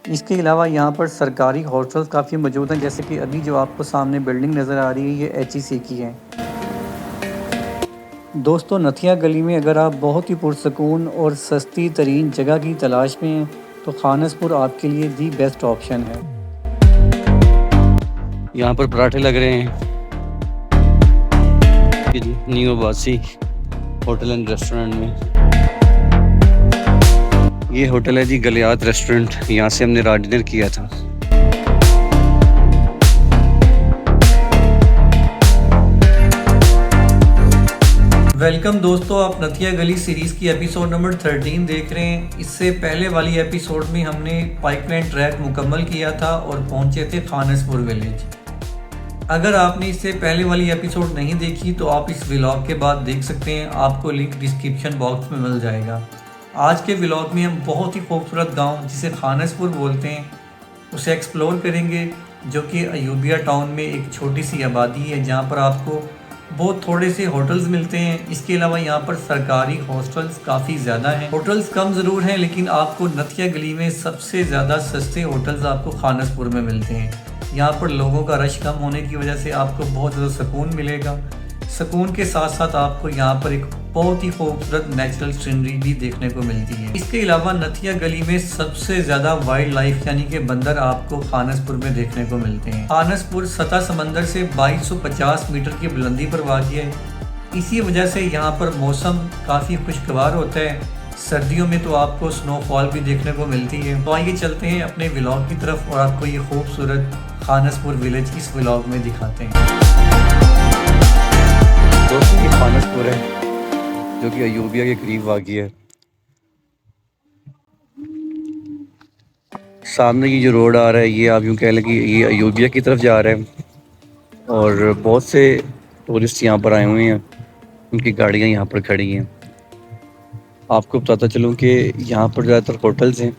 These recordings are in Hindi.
इसके अलावा यहाँ पर सरकारी हॉस्टल्स काफ़ी मौजूद हैं, जैसे कि अभी जो आपको सामने बिल्डिंग नज़र आ रही है ये एचईसी की है। दोस्तों, नथिया गली में अगर आप बहुत ही पुरसकून और सस्ती तरीन जगह की तलाश में हैं तो खानसपुर आपके लिए दी बेस्ट ऑप्शन है। यहाँ पर पराठे लग रहे हैं न्यू आबासी होटल एंड रेस्टोरेंट में। ये होटल है जी गलियात रेस्टोरेंट, यहाँ से हमने रात डिनर किया था। वेलकम दोस्तों, आप नथिया गली सीरीज़ की एपिसोड नंबर 13 देख रहे हैं। इससे पहले वाली एपिसोड में हमने पाइपलाइन ट्रैक मुकम्मल किया था और पहुंचे थे खानसपुर विलेज। अगर आपने इससे पहले वाली एपिसोड नहीं देखी तो आप इस व्लॉग के बाद देख सकते हैं, आपको लिंक डिस्क्रिप्शन बॉक्स में मिल जाएगा। आज के व्लॉग में हम बहुत ही खूबसूरत गांव जिसे खानसपुर बोलते हैं उसे एक्सप्लोर करेंगे, जो कि अयूबिया टाउन में एक छोटी सी आबादी है जहां पर आपको बहुत थोड़े से होटल्स मिलते हैं। इसके अलावा यहाँ पर सरकारी हॉस्टल्स काफ़ी ज़्यादा हैं। होटल्स कम ज़रूर हैं, लेकिन आपको नथिया गली में सबसे ज़्यादा सस्ते होटल्स आपको खानसपुर में मिलते हैं। यहाँ पर लोगों का रश कम होने की वजह से आपको बहुत ज़्यादा सुकून मिलेगा। सुकून के साथ साथ आपको यहाँ पर एक बहुत ही खूबसूरत नेचुरल सीनरी भी देखने को मिलती है। इसके अलावा नथिया गली में सबसे ज़्यादा वाइल्ड लाइफ यानी कि बंदर आपको खानसपुर में देखने को मिलते हैं। खानसपुर सतह समंदर से 2250 मीटर की बुलंदी पर वाक़ है। इसी वजह से यहाँ पर मौसम काफ़ी खुशगवार होता है। सर्दियों में तो आपको स्नोफॉल भी देखने को मिलती है। तो आइए चलते हैं अपने व्लॉग की तरफ और आपको ये खूबसूरत खानसपुर विलेज इस व्लॉग में दिखाते हैं। दोस्तों, ये खानसपुर है जो कि अयूबिया के करीब वाक़ई है। सामने की जो रोड आ रहा है ये आप यूँ कह लें कि ये अयूबिया की तरफ जा रहा है और बहुत से टूरिस्ट यहाँ पर आए हुए हैं, उनकी गाड़ियाँ यहाँ पर खड़ी हैं। आपको बताता चलूँ कि यहाँ पर ज़्यादातर होटल्स हैं,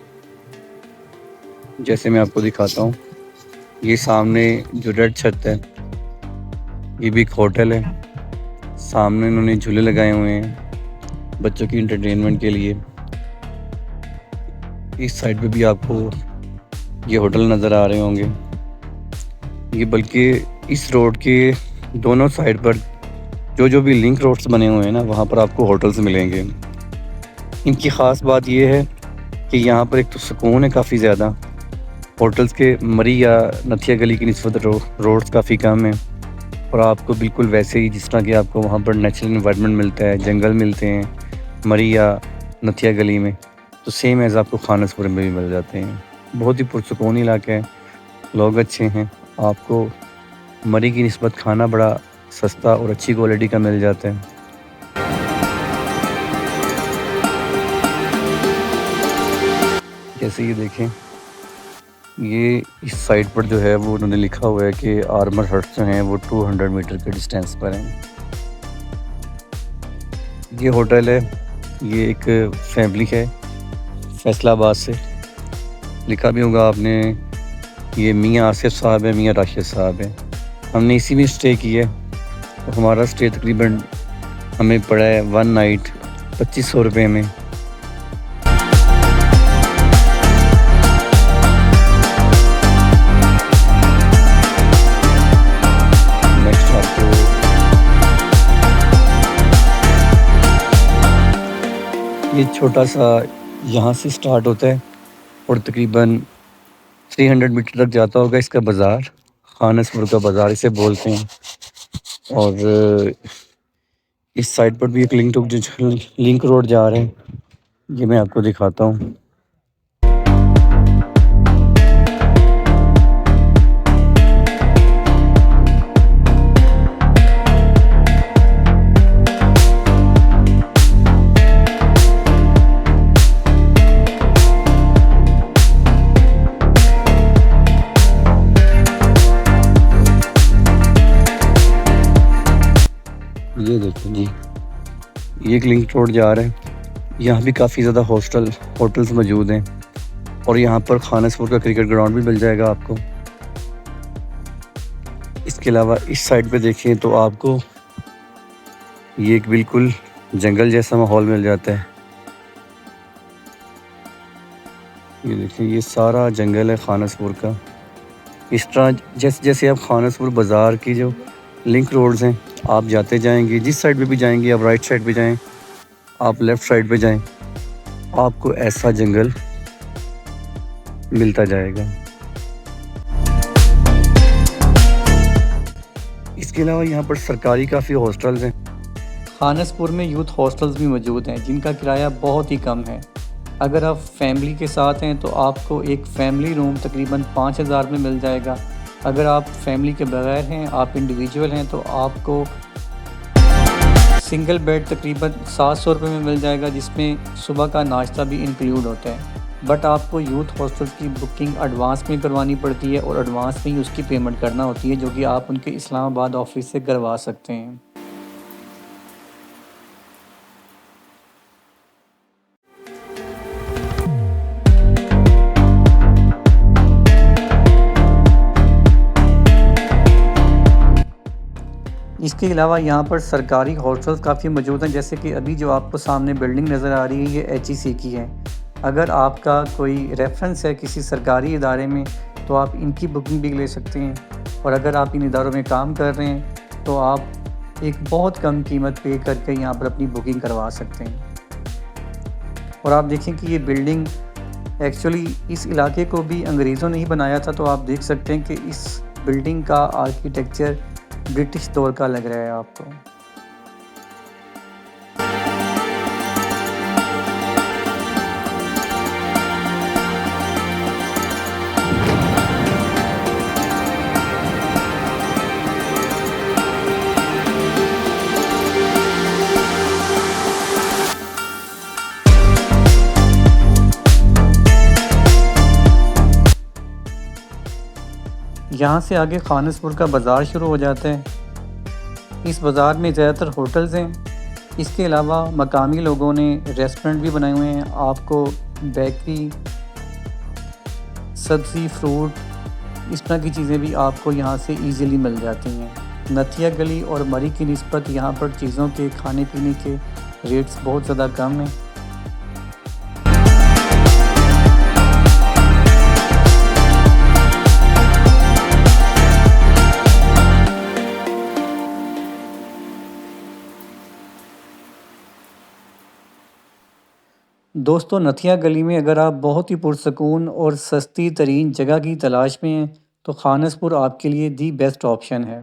जैसे मैं आपको दिखाता हूँ। ये सामने जो रेड छत है ये भी एक होटल है। सामने इन्होंने झूले लगाए हुए हैं बच्चों की एंटरटेनमेंट के लिए। इस साइड पे भी आपको ये होटल नज़र आ रहे होंगे। ये बल्कि इस रोड के दोनों साइड पर जो भी लिंक रोड्स बने हुए हैं ना, वहाँ पर आपको होटल्स मिलेंगे। इनकी ख़ास बात ये है कि यहाँ पर एक तो सुकून है काफ़ी ज़्यादा। होटल्स के मरी या नथिया गली की निस्बत रोड्स काफ़ी कम है और आपको बिल्कुल वैसे ही जिस तरह कि आपको वहाँ पर नेचुरल इन्वायरमेंट मिलता है, जंगल मिलते हैं मरी या नथिया गली में, तो सेम एज़ आपको खानसपुर में भी मिल जाते हैं। बहुत ही पुरसुकून इलाका है, लोग अच्छे हैं। आपको मरी की निस्बत खाना बड़ा सस्ता और अच्छी क्वालिटी का मिल जाता है। जैसे ये देखें, ये इस साइड पर जो है वो उन्होंने लिखा हुआ है कि आर्मर हट्स जो हैं वो 200 मीटर के डिस्टेंस पर हैं। ये होटल है, ये एक फैमिली है फैसलाबाद से। लिखा भी होगा आपने, ये मियाँ आसिफ साहब है, मियाँ राशिद साहब है। हमने इसी में स्टे किया है। तो हमारा स्टे तकरीबन हमें पड़ा है 1 नाइट 2500 रुपये में। नेक्स्ट आपको ये छोटा सा यहाँ से स्टार्ट होता है और तकरीबन 300 मीटर तक जाता होगा इसका बाज़ार। खानसपुर का बाज़ार इसे बोलते हैं। और इस साइड पर भी एक लिंक रोड जा रहा है, ये मैं आपको दिखाता हूँ। ये देखो जी, ये एक लिंक रोड जा रहा है। यहाँ भी काफ़ी ज़्यादा होटल्स मौजूद हैं और यहाँ पर खानसपुर का क्रिकेट ग्राउंड भी मिल जाएगा आपको। इसके अलावा इस साइड पे देखें तो आपको ये एक बिल्कुल जंगल जैसा माहौल मिल जाता है। ये देखिए ये सारा जंगल है खानसपुर का। इस तरह जैसे जैसे आप खानसपुर बाज़ार की जो लिंक रोड्स हैं आप जाते जाएंगे, जिस साइड पे भी जाएंगे, आप राइट साइड पे जाएं, आप लेफ़्ट साइड पे जाएं, आपको ऐसा जंगल मिलता जाएगा। इसके अलावा यहाँ पर सरकारी काफ़ी हॉस्टल्स हैं। खानसपुर में यूथ हॉस्टल्स भी मौजूद हैं जिनका किराया बहुत ही कम है। अगर आप फैमिली के साथ हैं तो आपको एक फैमिली रूम तकरीबन 5,000 में मिल जाएगा। अगर आप फैमिली के बगैर हैं, आप इंडिविजुअल हैं, तो आपको सिंगल बेड तकरीबन 700 रुपये में मिल जाएगा, जिसमें सुबह का नाश्ता भी इंक्लूड होता है। बट आपको यूथ हॉस्टल की बुकिंग एडवांस में करवानी पड़ती है और एडवांस में ही उसकी पेमेंट करना होती है, जो कि आप उनके इस्लामाबाद ऑफिस से करवा सकते हैं। इसके अलावा यहाँ पर सरकारी हॉस्टल्स काफ़ी मौजूद हैं, जैसे कि अभी जो आपको सामने बिल्डिंग नज़र आ रही है ये HEC की है। अगर आपका कोई रेफरेंस है किसी सरकारी इदारे में तो आप इनकी बुकिंग भी ले सकते हैं, और अगर आप इन इदारों में काम कर रहे हैं तो आप एक बहुत कम कीमत पे करके यहाँ पर अपनी बुकिंग करवा सकते हैं। और आप देखें कि ये बिल्डिंग एक्चुअली इस इलाके को भी अंग्रेज़ों ने ही बनाया था, तो आप देख सकते हैं कि इस बिल्डिंग का आर्किटेक्चर ब्रिटिश दौर का लग रहा है आपको। यहाँ से आगे खानसपुर का बाज़ार शुरू हो जाता है। इस बाज़ार में ज़्यादातर होटल्स हैं। इसके अलावा मकामी लोगों ने रेस्टोरेंट भी बनाए हुए हैं। आपको बेकरी, सब्ज़ी, फ्रूट, इस तरह की चीज़ें भी आपको यहाँ से इजीली मिल जाती हैं। नथिया गली और मरी की निस्बत यहाँ पर चीज़ों के खाने पीने के रेट्स बहुत ज़्यादा कम हैं। दोस्तों, नथिया गली में अगर आप बहुत ही पुरसकून और सस्ती तरीन जगह की तलाश में हैं तो खानसपुर आपके लिए दी बेस्ट ऑप्शन है।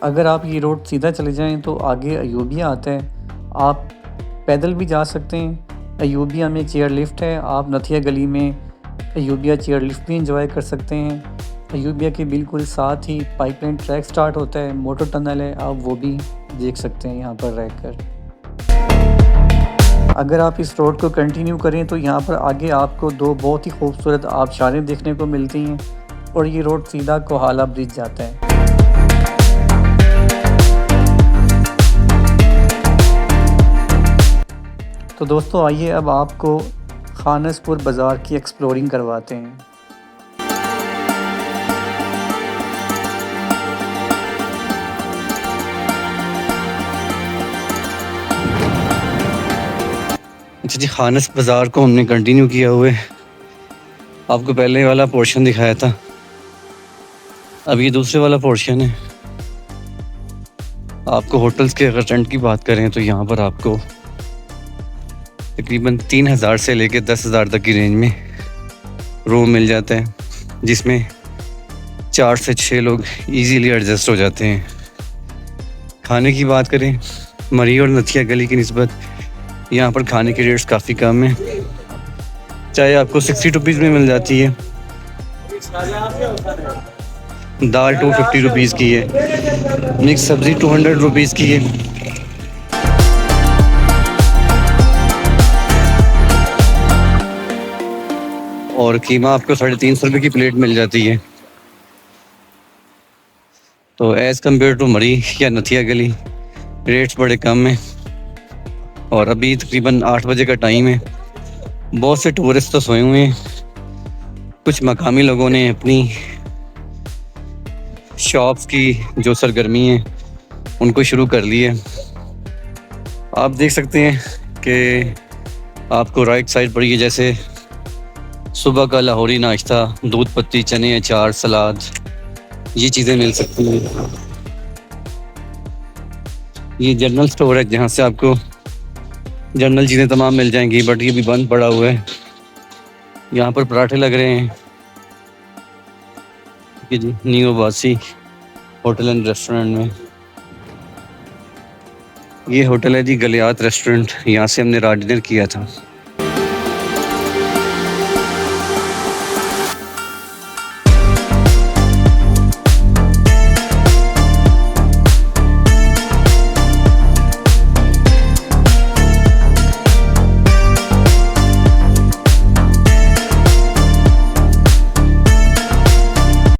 अगर आप ये रोड सीधा चले जाएं तो आगे अयूबिया आता है। आप पैदल भी जा सकते हैं। अयूबिया में चेयर लिफ्ट है। आप नथिया गली में अयूबिया चेयर लिफ्ट भी इंजॉय कर सकते हैं। अयूबिया के बिल्कुल साथ ही पाइपलाइन ट्रैक स्टार्ट होता है, मोटर टनल है, आप वो भी देख सकते हैं यहाँ पर रहकर। अगर आप इस रोड को कंटिन्यू करें तो यहाँ पर आगे आपको दो बहुत ही खूबसूरत आबशारें देखने को मिलती हैं और ये रोड सीधा कोहाला ब्रिज जाता है। तो दोस्तों, आइए अब आपको खानसपुर बाज़ार की एक्सप्लोरिंग करवाते हैं। अच्छा जी, खानस बाज़ार को हमने कंटिन्यू किया हुए, आपको पहले वाला पोर्शन दिखाया था, अब ये दूसरे वाला पोर्शन है। आपको होटल्स के अगर रेंट की बात करें तो यहाँ पर आपको तकरीबन 3,000 से लेकर 10,000 तक की रेंज में रूम मिल जाता है, जिसमें 4 से 6 लोग इजीली एडजस्ट हो जाते हैं। खाने की बात करें, मरी और नथिया गली की निस्बत यहाँ पर खाने के रेट्स काफ़ी कम हैं। चाहे आपको 60 रुपीज़ में मिल जाती है, दाल 250 रुपीज़ की है, मिक्स सब्ज़ी 200 रुपीज़ की है। और कीमा आपको 350 रुपये की प्लेट मिल जाती है। तो एज़ कम्पेयर टू मरी या नथिया गली रेट्स बड़े कम हैं। और अभी तकरीबन 8 बजे का टाइम है। बहुत से टूरिस्ट तो सोए हुए हैं। कुछ मकामी लोगों ने अपनी शॉप्स की जो सरगर्मी है उनको शुरू कर ली है। आप देख सकते हैं कि आपको राइट साइड पर ये जैसे सुबह का लाहौरी नाश्ता, दूध पत्ती, चने, अचार, सलाद, ये चीज़ें मिल सकती हैं। ये जनरल स्टोर है जहाँ से आपको जनरल चीज़ें तमाम मिल जाएंगी, बट ये भी बंद पड़ा हुआ है। यहाँ पर पराठे लग रहे हैं। ये जी न्यू आबासी होटल एंड रेस्टोरेंट में, ये होटल है जी गलियात रेस्टोरेंट, यहाँ से हमने रात डिनर किया था।